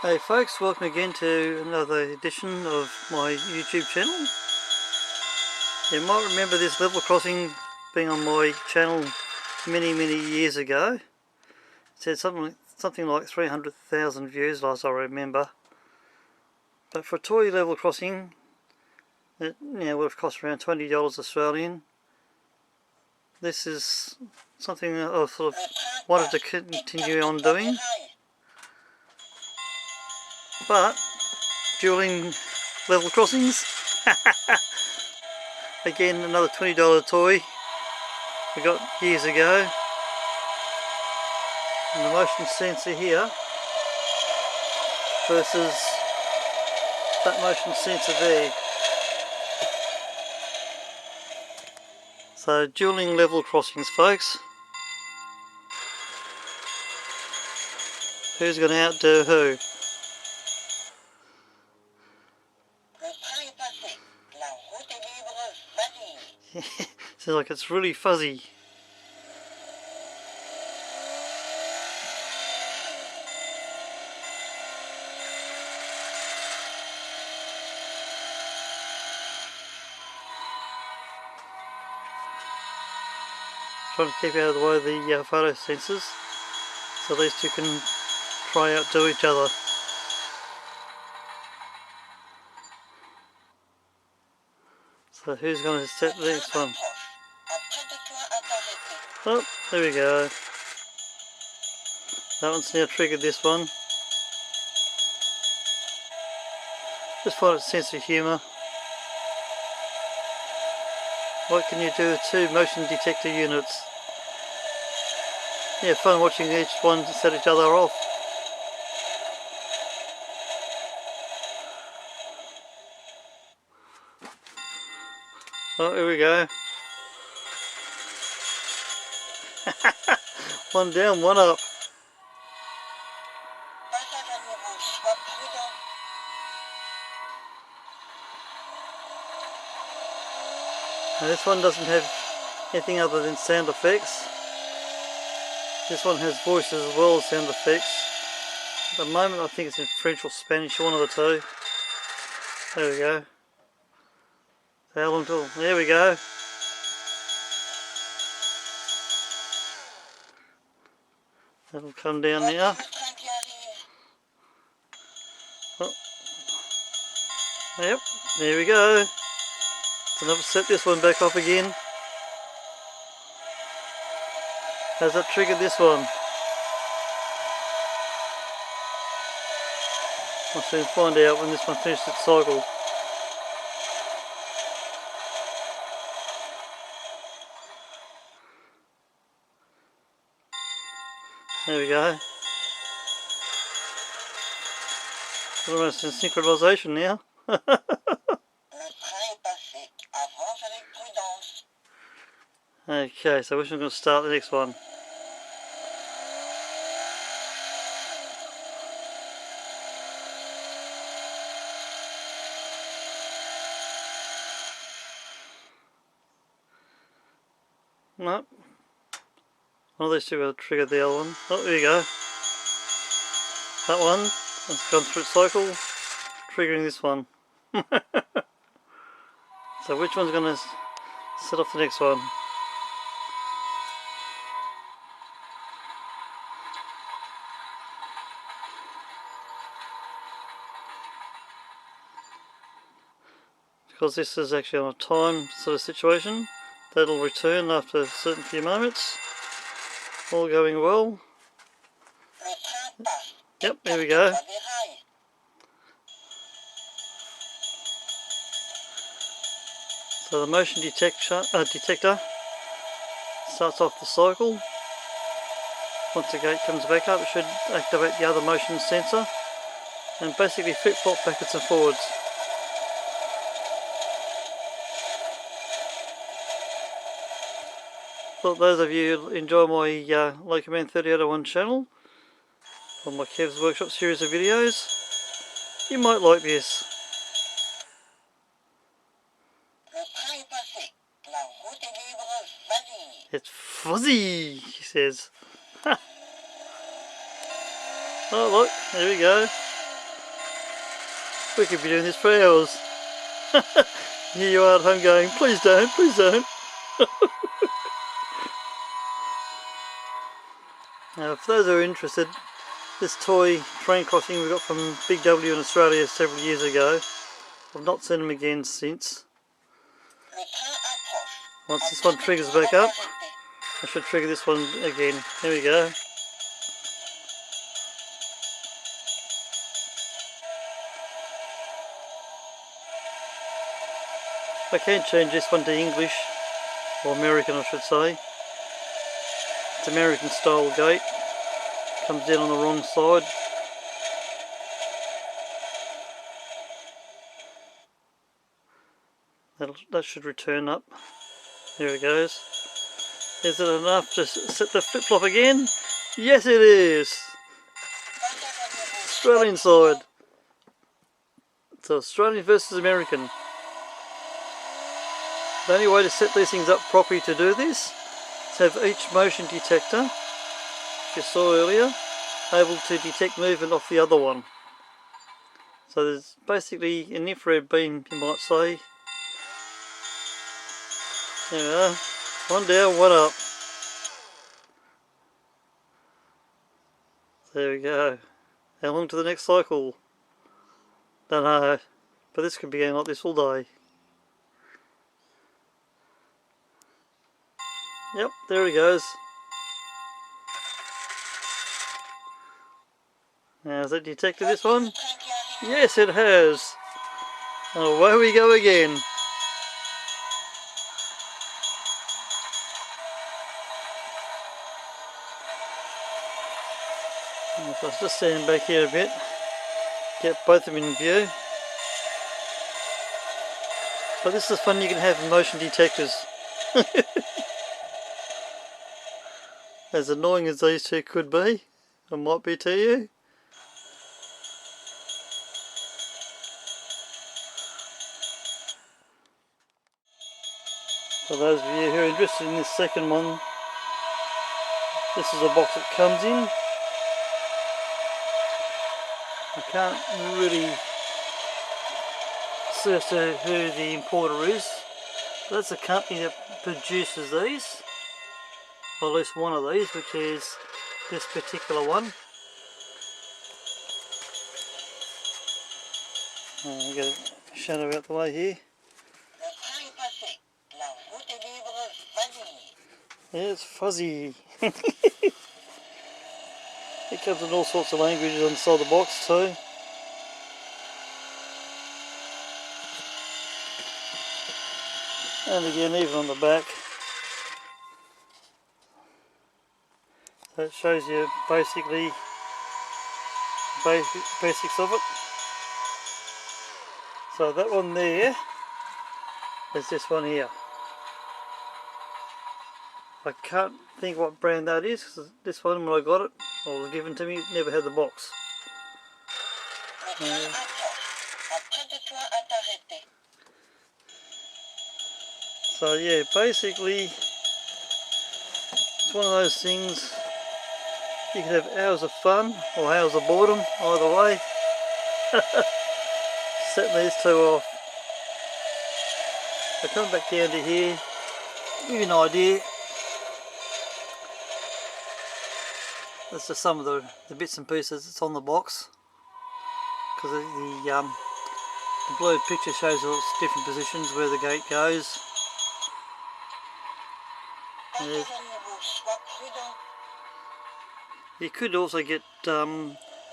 Hey folks, welcome again to another edition of my YouTube channel. You might remember this level crossing being on my channel many years ago. It said something like 300,000 views last I remember. But for a toy level crossing, it would have cost around $20 Australian. This is something that I sort of wanted to continue on doing. But dueling level crossings. Again, another $20 toy we got years ago. And the motion sensor here versus that motion sensor there. So dueling level crossings, folks. Who's going to outdo who? Sounds like it's really fuzzy. Trying to keep out of the way of the photo sensors, so these two can try outdo each other. So who's going to set the next one? Oh, there we go. That one's now triggered this one. Just find its sense of humour. What can you do with two motion detector units? Yeah, fun watching each one set each other off. Oh, here we go. One down, one up. Now this one doesn't have anything other than sound effects. This one has voices as well as sound effects. At the moment I think it's in French or Spanish, one of the two. There we go. There we go. That'll come down now. Oh. Yep, there we go. So I'll set this one back off again. Has that triggered this one? I'll soon find out when this one finishes its cycle. There we go. Almost in synchronization now. Okay, so which one's going to start the next one? Nope. One of these two will trigger the other one. Oh, there you go. That one has gone through its cycle, triggering this one. So which one's going to set off the next one? Because this is actually on a time sort of situation, that'll return after a certain few moments. All going well. Yep, there we go. So the motion detector starts off the cycle. Once the gate comes back up, it should activate the other motion sensor and basically flip-flop backwards and forwards. For those of you who enjoy my Locoman 3001 channel, or my Kev's Workshop series of videos, you might like this. It's fuzzy, he says. Oh look, there we go. We could be doing this for hours. Here you are at home going, please don't, please don't. Now, for those who are interested, this toy train crossing we got from Big W in Australia several years ago. I've not seen them again since. Once this one triggers back up, I should trigger this one again. There we go. I can change this one to English, or American I should say. It's American style gate. Comes down on the wrong side. That should return up. There it goes. Is it enough to set the flip-flop again? Yes it is! Australian side. So Australian versus American. The only way to set these things up properly to do this is have each motion detector, which you saw earlier, able to detect movement off the other one. So there's basically an infrared beam, you might say. There we are. One down, one up. There we go. How long to the next cycle? Don't know. But this could be going like this all day. Yep, there he goes. Now, has it detected this one? Yes, it has. Away we go again. If I was just stand back here a bit, get both of them in view. But this is fun, you can have motion detectors. As annoying as these two could be, or might be to you. For those of you who are interested in this second one, this is the box it comes in. I can't really see as to who the importer is. But that's a company that produces these. Or at least one of these, which is this particular one. I'll get a shadow out the way here. Yeah, it's fuzzy. It comes in all sorts of languages inside the box too. And again, even on the back. So it shows you basically basics of it. So that one there is this one here. I can't think what brand that is, because this one when I got it, or was given to me, it never had the box. So yeah, basically it's one of those things, you can have hours of fun or hours of boredom, either way. Setting these two off. I come back down to here, give you an idea. That's just some of the bits and pieces that's on the box. Because the blurred picture shows all different positions where the gate goes. You could also get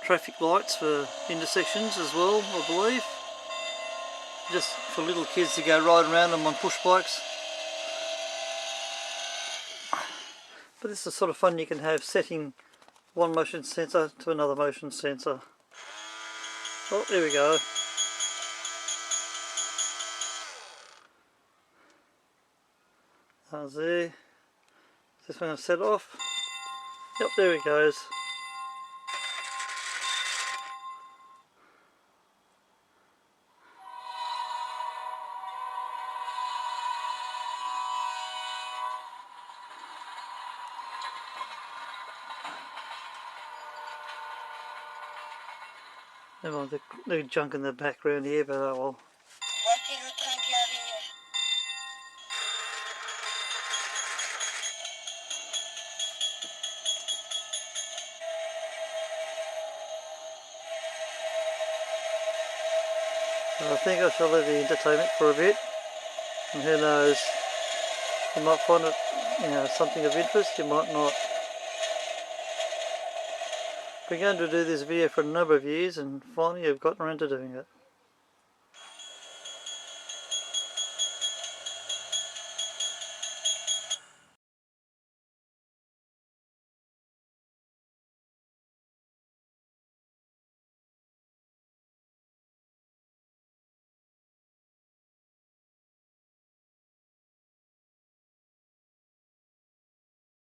traffic lights for intersections as well, I believe. Just for little kids to go riding around them on push bikes. But this is the sort of fun you can have setting one motion sensor to another motion sensor. Oh, there we go. How's there? Is this one going to set off? Yep, there it goes. Never mind the junk in the background here, but oh well. I think I shall leave the entertainment for a bit, and who knows, you might find it, something of interest, you might not. Been going to do this video for a number of years, and finally I've gotten around to doing it.